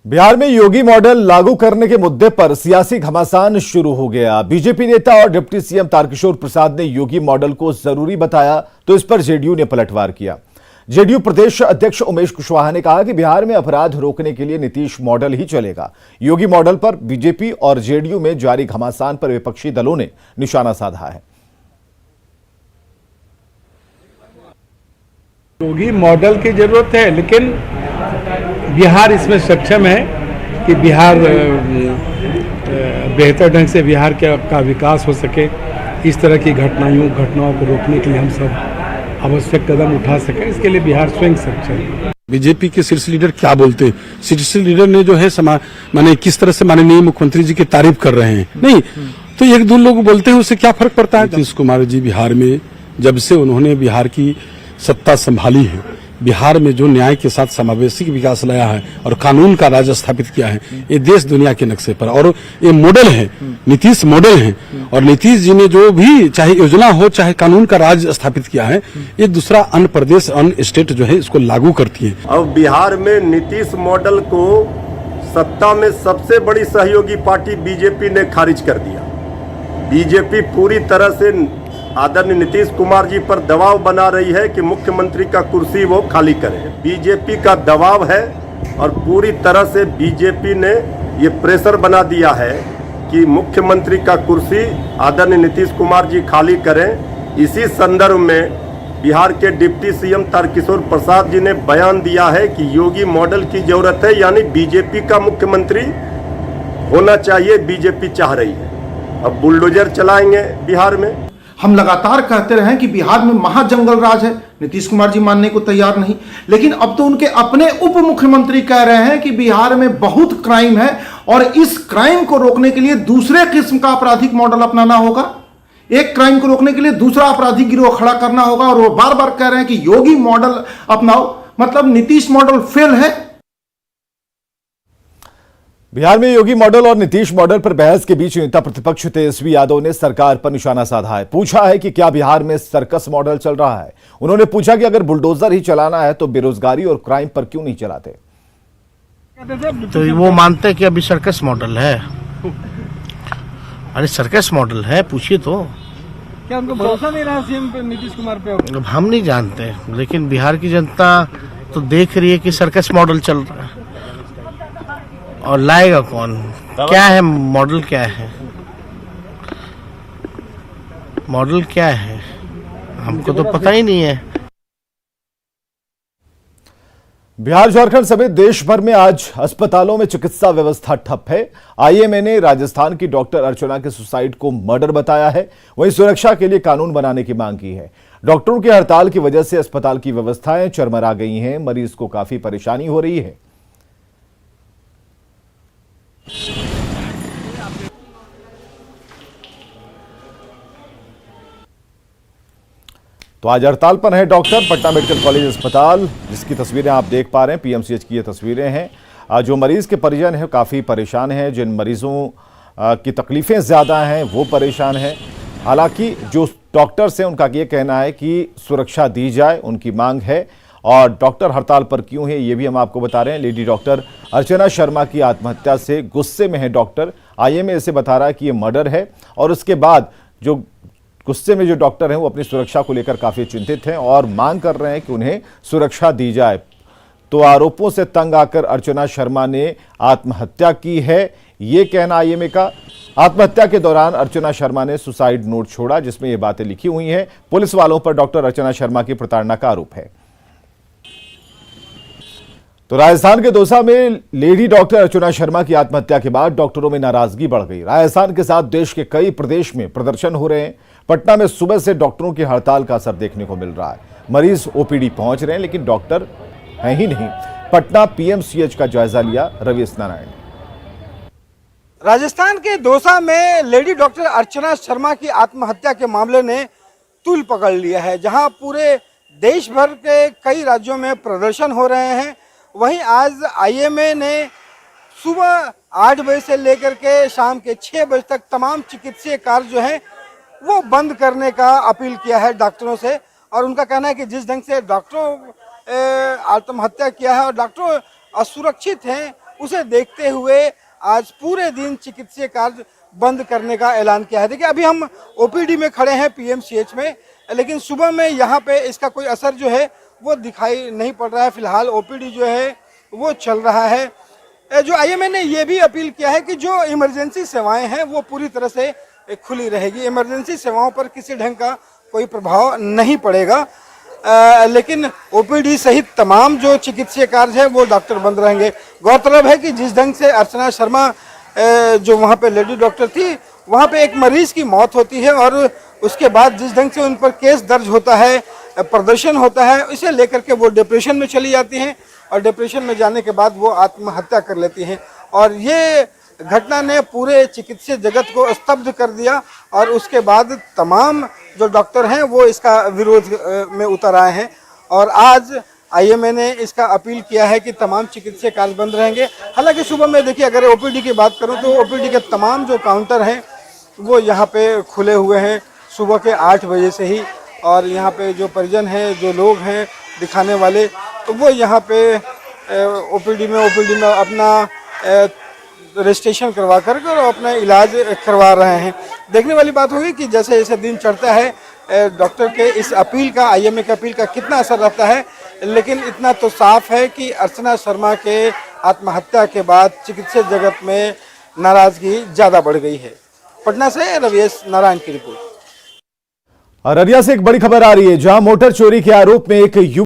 बिहार में योगी मॉडल लागू करने के मुद्दे पर सियासी घमासान शुरू हो गया। बीजेपी नेता और डिप्टी सीएम तारकिशोर प्रसाद ने योगी मॉडल को जरूरी बताया तो इस पर जेडीयू ने पलटवार किया। जेडीयू प्रदेश अध्यक्ष उमेश कुशवाहा ने कहा कि बिहार में अपराध रोकने के लिए नीतीश मॉडल ही चलेगा। योगी मॉडल पर बीजेपी और जेडीयू में जारी घमासान पर विपक्षी दलों ने निशाना साधा है। योगी मॉडल की जरूरत है, लेकिन बिहार इसमें सक्षम है कि बिहार बेहतर ढंग से बिहार का विकास हो सके। इस तरह की घटनाओं को रोकने के लिए हम सब आवश्यक कदम उठा सकें, इसके लिए बिहार स्वयं सक्षम है। बीजेपी के शीर्ष लीडर क्या बोलते हैं? शीर्ष लीडर ने जो है माने किस तरह से माननीय मुख्यमंत्री जी की तारीफ कर रहे हैं, नहीं तो एक दो लोग बोलते हैं, उससे क्या फर्क पड़ता है? नीतीश कुमार जी बिहार में जब से उन्होंने बिहार की सत्ता संभाली है, बिहार में जो न्याय के साथ समावेशी विकास लाया है और कानून का राज स्थापित किया है, ये देश दुनिया के नक्शे पर, और ये मॉडल है, नीतीश मॉडल है। और नीतीश जी ने जो भी चाहे योजना हो चाहे कानून का राज स्थापित किया है, ये दूसरा अन्य प्रदेश अन्य स्टेट जो है इसको लागू करती है। अब बिहार में नीतीश मॉडल को सत्ता में सबसे बड़ी सहयोगी पार्टी बीजेपी ने खारिज कर दिया। बीजेपी पूरी तरह से आदरणीय नीतीश कुमार जी पर दबाव बना रही है कि मुख्यमंत्री का कुर्सी वो खाली करें। बीजेपी का दबाव है और पूरी तरह से बीजेपी ने ये प्रेशर बना दिया है कि मुख्यमंत्री का कुर्सी आदरणीय नीतीश कुमार जी खाली करें। इसी संदर्भ में बिहार के डिप्टी सीएम तारकिशोर प्रसाद जी ने बयान दिया है कि योगी मॉडल की जरूरत है, यानी बीजेपी का मुख्यमंत्री होना चाहिए, बीजेपी चाह रही है। अब बुलडोजर चलाएंगे बिहार में। हम लगातार कहते रहे कि बिहार में महाजंगल राज है, नीतीश कुमार जी मानने को तैयार नहीं, लेकिन अब तो उनके अपने उप मुख्यमंत्री कह रहे हैं कि बिहार में बहुत क्राइम है और इस क्राइम को रोकने के लिए दूसरे किस्म का आपराधिक मॉडल अपनाना होगा। एक क्राइम को रोकने के लिए दूसरा आपराधिक गिरोह खड़ा करना होगा और वो बार बार कह रहे हैं कि योगी मॉडल अपनाओ, मतलब नीतीश मॉडल फेल है। बिहार में योगी मॉडल और नीतीश मॉडल पर बहस के बीच नेता प्रतिपक्ष तेजस्वी यादव ने सरकार पर निशाना साधा है। पूछा है कि क्या बिहार में सर्कस मॉडल चल रहा है। उन्होंने पूछा कि अगर बुलडोजर ही चलाना है तो बेरोजगारी और क्राइम पर क्यों नहीं चलाते। तो वो मानते हैं कि अभी सर्कस मॉडल है। अरे सर्कस मॉडल है, पूछिए तो। क्या उनको भरोसा नहीं रहा सीएम पे, नीतीश कुमार पे? हम नहीं जानते, लेकिन बिहार की जनता तो देख रही है कि सर्कस मॉडल चल रहा है। और लाएगा कौन? क्या है मॉडल? क्या है मॉडल? क्या है हमको तो पता ही नहीं है। बिहार झारखंड समेत देश भर में आज अस्पतालों में चिकित्सा व्यवस्था ठप है। आईएमए ने राजस्थान की डॉक्टर अर्चना के सुसाइड को मर्डर बताया है। वहीं सुरक्षा के लिए कानून बनाने की मांग की है। डॉक्टरों की हड़ताल की वजह से अस्पताल की व्यवस्थाएं चरमरा गई हैं। मरीज को काफी परेशानी हो रही है। तो आज हड़ताल पर है डॉक्टर। पटना मेडिकल कॉलेज अस्पताल, जिसकी तस्वीरें आप देख पा रहे हैं, पीएमसीएच की ये तस्वीरें हैं। जो मरीज के परिजन हैं काफ़ी परेशान हैं। जिन मरीजों की तकलीफ़ें ज़्यादा हैं वो परेशान हैं। हालांकि जो डॉक्टर्स हैं उनका ये कहना है कि सुरक्षा दी जाए, उनकी मांग है। और डॉक्टर हड़ताल पर क्यों है ये भी हम आपको बता रहे हैं। लेडी डॉक्टर अर्चना शर्मा की आत्महत्या से गुस्से में है डॉक्टर। आईएमए इसे बता रहा है कि ये मर्डर है और उसके बाद जो गुस्से में जो डॉक्टर हैं वो अपनी सुरक्षा को लेकर काफ़ी चिंतित हैं और मांग कर रहे हैं कि उन्हें सुरक्षा दी जाए। तो आरोपों से तंग आकर अर्चना शर्मा ने आत्महत्या की है, ये कहना आईएमए का। आत्महत्या के दौरान अर्चना शर्मा ने सुसाइड नोट छोड़ा जिसमें ये बातें लिखी हुई हैं। पुलिस वालों पर डॉक्टर अर्चना शर्मा की प्रताड़ना का आरोप है। तो राजस्थान के दौसा में लेडी डॉक्टर अर्चना शर्मा की आत्महत्या के बाद डॉक्टरों में नाराजगी बढ़ गई। राजस्थान के साथ देश के कई प्रदेश में प्रदर्शन हो रहे हैं। पटना में सुबह से डॉक्टरों की हड़ताल का असर देखने को मिल रहा है। मरीज ओपीडी पहुंच रहे हैं लेकिन डॉक्टर हैं ही नहीं। पटना पीएमसीएच का जायजा लिया रवीश नारायण ने। राजस्थान के दौसा में लेडी डॉक्टर अर्चना शर्मा की आत्महत्या के मामले ने तूल पकड़ लिया है। जहां पूरे देश भर के कई राज्यों में प्रदर्शन हो रहे हैं, वहीं आज आईएमए ने सुबह 8 बजे से लेकर के शाम के 6 बजे तक तमाम चिकित्सीय कार्य जो है वो बंद करने का अपील किया है डॉक्टरों से। और उनका कहना है कि जिस ढंग से डॉक्टरों आत्महत्या किया है और डॉक्टर असुरक्षित हैं, उसे देखते हुए आज पूरे दिन चिकित्सीय कार्य बंद करने का ऐलान किया है। देखिए अभी हम ओपीडी में खड़े हैं पीएमसीएच में, लेकिन सुबह में यहाँ पे इसका कोई असर जो है वो दिखाई नहीं पड़ रहा है। फिलहाल ओपीडी जो है वो चल रहा है। जो आईएमए ने ये भी अपील किया है कि जो इमरजेंसी सेवाएं हैं वो पूरी तरह से खुली रहेगी, इमरजेंसी सेवाओं पर किसी ढंग का कोई प्रभाव नहीं पड़ेगा। लेकिन ओपीडी सहित तमाम जो चिकित्सीय कार्य है वो डॉक्टर बंद रहेंगे। गौरतलब है कि जिस ढंग से अर्चना शर्मा जो वहाँ पे लेडी डॉक्टर थी, वहाँ पे एक मरीज की मौत होती है और उसके बाद जिस ढंग से उन पर केस दर्ज होता है, प्रदर्शन होता है, इसे लेकर के वो डिप्रेशन में चली जाती हैं और डिप्रेशन में जाने के बाद वो आत्महत्या कर लेती हैं। और ये घटना ने पूरे चिकित्सीय जगत को स्तब्ध कर दिया और उसके बाद तमाम जो डॉक्टर हैं वो इसका विरोध में उतर आए हैं। और आज आईएमए ने इसका अपील किया है कि तमाम चिकित्सीय कार्य बंद रहेंगे। हालांकि सुबह में देखिए अगर ओपीडी की बात करूं तो ओपीडी के तमाम जो काउंटर हैं वो यहाँ पे खुले हुए हैं सुबह के 8 बजे से ही। और यहाँ पे जो परिजन हैं, जो लोग हैं दिखाने वाले, तो वो यहाँ पे ओपीडी में अपना रजिस्ट्रेशन करवा कर और अपना इलाज करवा रहे हैं। देखने वाली बात होगी कि जैसे जैसे दिन चढ़ता है डॉक्टर के इस अपील का, आईएमए के अपील का कितना असर रहता है। लेकिन इतना तो साफ है कि अर्चना शर्मा के आत्महत्या के बाद चिकित्सा जगत में नाराजगी ज़्यादा बढ़ गई है। पटना से रविश नारायण की रिपोर्ट। अररिया से एक बड़ी खबर आ रही है, जहां मोटर चोरी के आरोप में एक